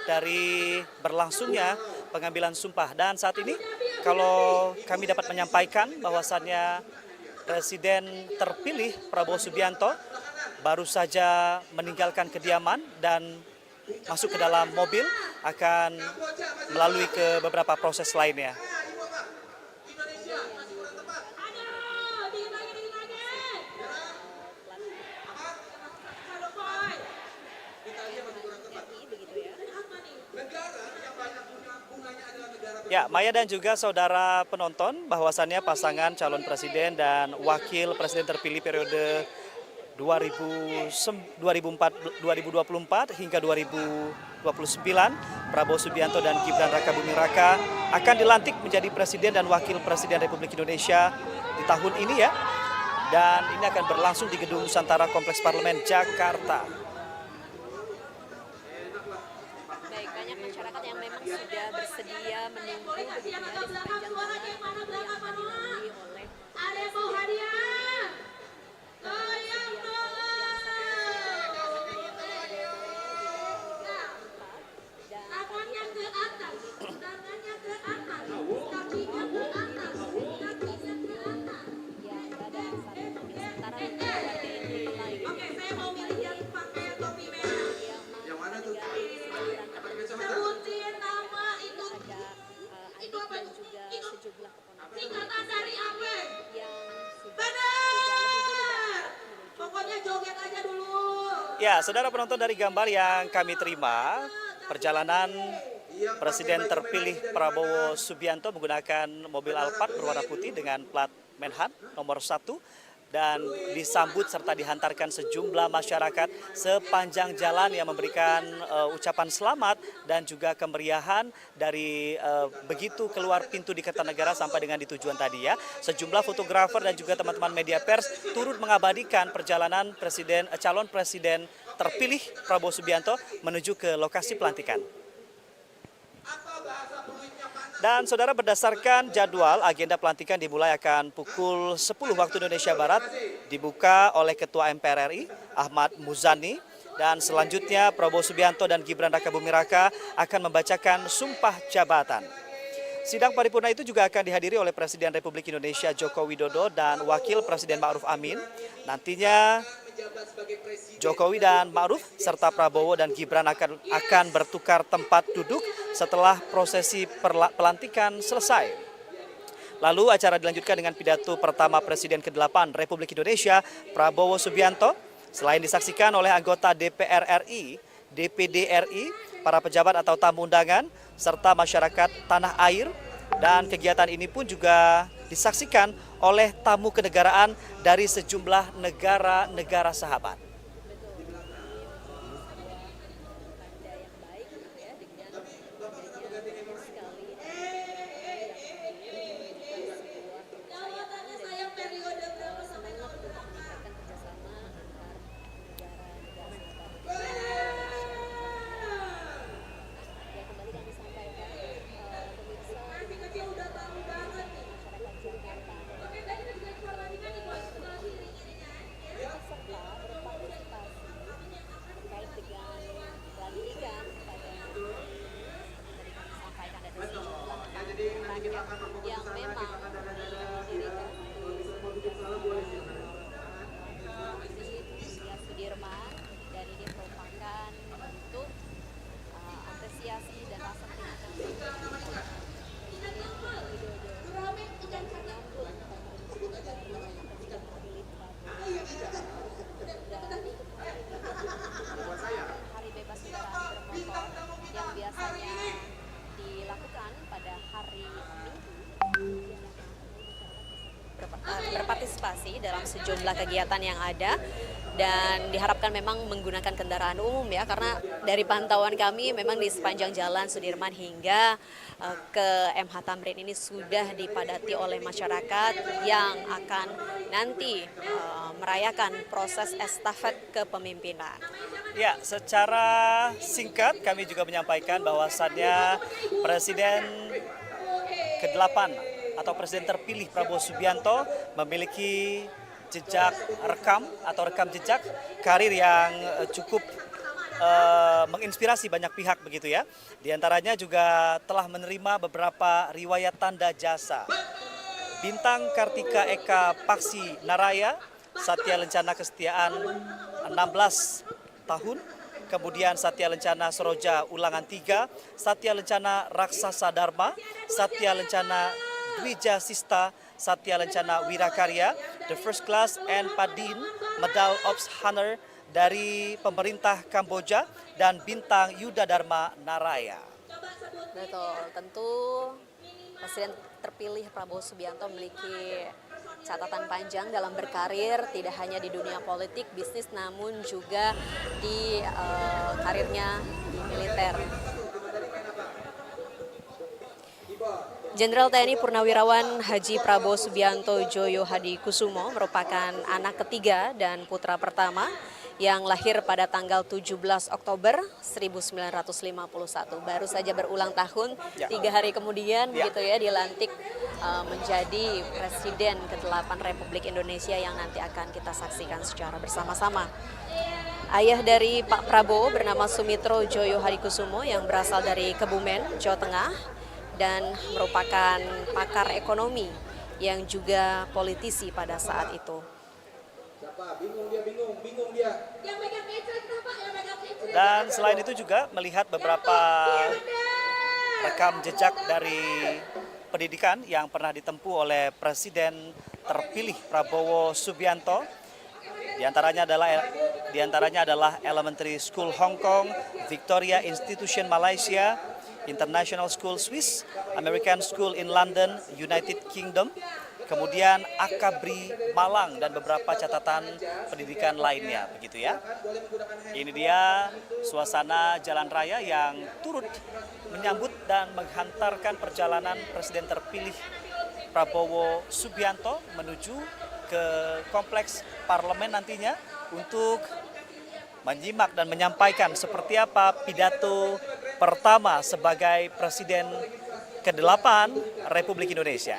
dari berlangsungnya pengambilan sumpah. Dan saat ini kalau kami dapat menyampaikan bahwasannya Presiden terpilih Prabowo Subianto baru saja meninggalkan kediaman dan masuk ke dalam mobil akan melalui ke beberapa proses lainnya. Ya, Maya dan juga saudara penonton, bahwasannya pasangan calon presiden dan wakil presiden terpilih periode 2024 hingga 2029, Prabowo Subianto dan Gibran Rakabuming Raka akan dilantik menjadi presiden dan wakil presiden Republik Indonesia di tahun ini ya. Dan ini akan berlangsung di Gedung Nusantara Kompleks Parlemen Jakarta. Baik, banyak masyarakat yang memang sudah bersedia menunggu begitu ya di sepanjang jalan yang akan dilalui oleh Ya, saudara penonton, dari gambar yang kami terima, perjalanan Presiden terpilih Prabowo Subianto menggunakan mobil Alphard berwarna putih dengan plat Menhan nomor 1 dan disambut serta dihantarkan sejumlah masyarakat sepanjang jalan yang memberikan ucapan selamat dan juga kemeriahan dari begitu keluar pintu di Kertanegara sampai dengan di tujuan tadi ya. Sejumlah fotografer dan juga teman-teman media pers turut mengabadikan perjalanan calon presiden terpilih Prabowo Subianto menuju ke lokasi pelantikan. Dan saudara, berdasarkan jadwal, agenda pelantikan dimulai akan pukul 10 waktu Indonesia Barat, dibuka oleh Ketua MPR RI Ahmad Muzani, dan selanjutnya Prabowo Subianto dan Gibran Rakabuming Raka akan membacakan sumpah jabatan. Sidang paripurna itu juga akan dihadiri oleh Presiden Republik Indonesia Joko Widodo dan Wakil Presiden Ma'ruf Amin. Nantinya Jokowi dan Ma'ruf serta Prabowo dan Gibran akan bertukar tempat duduk setelah prosesi pelantikan selesai. Lalu acara dilanjutkan dengan pidato pertama Presiden ke-8 Republik Indonesia Prabowo Subianto. Selain disaksikan oleh anggota DPR RI, DPD RI, para pejabat atau tamu undangan, serta masyarakat tanah air. Dan kegiatan ini pun juga disaksikan oleh tamu kenegaraan dari sejumlah negara-negara sahabat. yang memang didirikan di Sudirman, dan ini merupakan bentuk apresiasi dan rasa terima kasih Hari Bebas Kendaraan Bermotor yang biasanya dilakukan pada hari Minggu, berpartisipasi dalam sejumlah kegiatan yang ada dan diharapkan memang menggunakan kendaraan umum ya, karena dari pantauan kami memang di sepanjang jalan Sudirman hingga ke MH Tamrin ini sudah dipadati oleh masyarakat yang akan nanti merayakan proses estafet kepemimpinan. Ya, secara singkat kami juga menyampaikan bahwasannya Presiden ke-8 atau Presiden terpilih Prabowo Subianto memiliki jejak rekam atau rekam jejak karir yang cukup menginspirasi banyak pihak begitu ya. Di antaranya juga telah menerima beberapa riwayat tanda jasa. Bintang Kartika Eka Paksi Naraya, Satya Lencana Kesetiaan 16 tahun. Kemudian Satya Lencana Soroja Ulangan 3, Satya Lencana Raksasa Dharma, Satya Lencana Dwija Sista, Satya Lencana Wirakarya, the First Class and Padin Medal Ops Honor dari pemerintah Kamboja, dan Bintang Yuda Dharma Naraya. Betul, tentu Presiden terpilih Prabowo Subianto memiliki catatan panjang dalam berkarir, tidak hanya di dunia politik, bisnis, namun juga di karirnya di militer. Jenderal TNI Purnawirawan Haji Prabowo Subianto Joyo Hadi Kusumo merupakan anak ketiga dan putra pertama yang lahir pada tanggal 17 Oktober 1951. Baru saja berulang tahun, 3 hari kemudian begitu ya dilantik menjadi Presiden ke-8 Republik Indonesia yang nanti akan kita saksikan secara bersama-sama. Ayah dari Pak Prabowo bernama Sumitro Joyo Hadikusumo yang berasal dari Kebumen, Jawa Tengah, dan merupakan pakar ekonomi yang juga politisi pada saat itu. Dan selain itu juga melihat beberapa rekam jejak dari pendidikan yang pernah ditempuh oleh Presiden terpilih Prabowo Subianto. Di antaranya adalah Elementary School Hong Kong, Victoria Institution Malaysia, International School Swiss, American School in London, United Kingdom, kemudian Akabri Malang, dan beberapa catatan pendidikan lainnya begitu ya. Ini dia suasana jalan raya yang turut menyambut dan menghantarkan perjalanan Presiden terpilih Prabowo Subianto menuju ke kompleks parlemen nantinya untuk menyimak dan menyampaikan seperti apa pidato pertama sebagai Presiden ke-8 Republik Indonesia.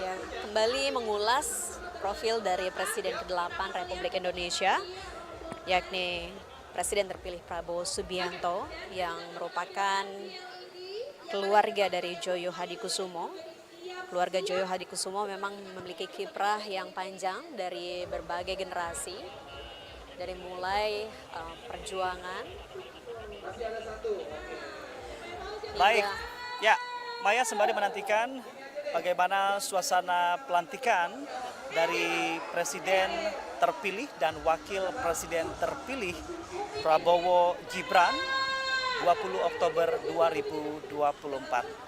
Ya, kembali mengulas profil dari Presiden ke-8 Republik Indonesia, yakni Presiden terpilih Prabowo Subianto yang merupakan keluarga dari Joyo Hadikusumo. Keluarga Joyo Hadikusumo memang memiliki kiprah yang panjang dari berbagai generasi, dari mulai perjuangan. Baik, ya, Maya sembari menantikan bagaimana suasana pelantikan dari Presiden terpilih dan Wakil Presiden terpilih Prabowo Gibran 20 Oktober 2024.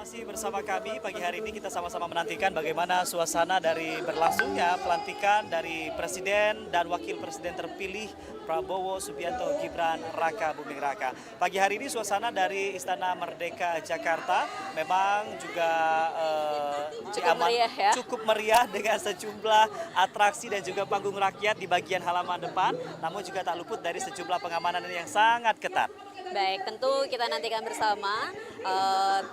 Masih bersama kami pagi hari ini kita sama-sama menantikan bagaimana suasana dari berlangsungnya pelantikan dari Presiden dan Wakil Presiden terpilih Prabowo Subianto Gibran Raka Buming Raka. Pagi hari ini suasana dari Istana Merdeka Jakarta memang juga meriah ya. cukup meriah dengan sejumlah atraksi dan juga panggung rakyat di bagian halaman depan, namun juga tak luput dari sejumlah pengamanan yang sangat ketat. Baik, tentu kita nantikan bersama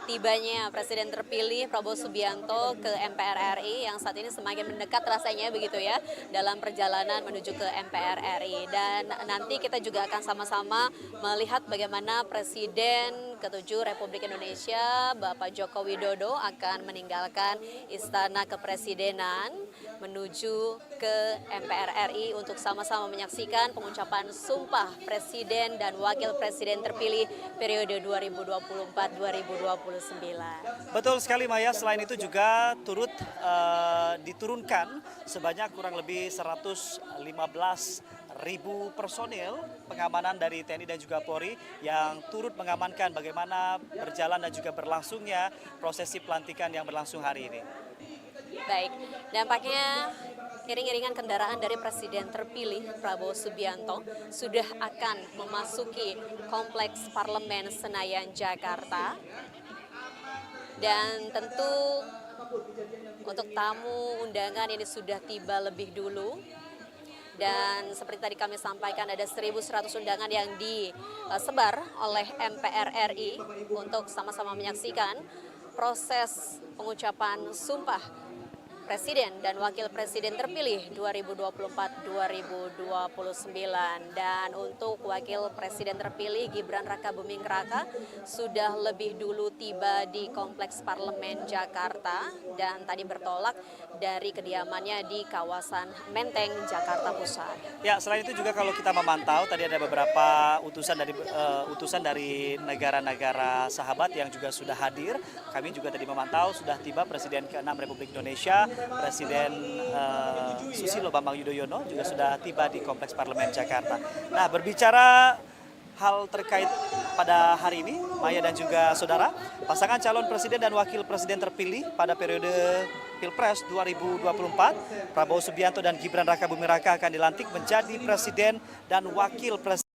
tibanya Presiden terpilih Prabowo Subianto ke MPR RI yang saat ini semakin mendekat rasanya begitu ya dalam perjalanan menuju ke MPR RI. Dan nanti kita juga akan sama-sama melihat bagaimana Presiden ke-7 Republik Indonesia Bapak Joko Widodo akan meninggalkan Istana Kepresidenan menuju ke MPR RI untuk sama-sama menyaksikan pengucapan Sumpah Presiden dan Wakil Presiden terpilih periode 2024-2029. Betul sekali Maya, selain itu juga turut diturunkan sebanyak kurang lebih 115.000 personil pengamanan dari TNI dan juga Polri yang turut mengamankan bagaimana berjalan dan juga berlangsungnya prosesi pelantikan yang berlangsung hari ini. Baik, dampaknya iring-iringan kendaraan dari Presiden terpilih Prabowo Subianto sudah akan memasuki Kompleks Parlemen Senayan, Jakarta. Dan tentu untuk tamu undangan ini sudah tiba lebih dulu. Dan seperti tadi kami sampaikan ada 1.100 undangan yang disebar oleh MPR RI untuk sama-sama menyaksikan proses pengucapan Sumpah Presiden dan Wakil Presiden terpilih 2024-2029. Dan untuk Wakil Presiden terpilih Gibran Raka Buming Raka sudah lebih dulu tiba di Kompleks Parlemen Jakarta dan tadi bertolak dari kediamannya di kawasan Menteng, Jakarta Pusat. Ya, selain itu juga kalau kita memantau tadi ada beberapa utusan dari negara-negara sahabat yang juga sudah hadir. Kami juga tadi memantau sudah tiba Presiden ke-6 Republik Indonesia, Presiden Susilo Bambang Yudhoyono juga sudah tiba di Kompleks Parlemen Jakarta. Nah, berbicara hal terkait pada hari ini, Maya dan juga saudara, pasangan calon presiden dan wakil presiden terpilih pada periode Pilpres 2024, Prabowo Subianto dan Gibran Raka Buming Raka akan dilantik menjadi presiden dan wakil presiden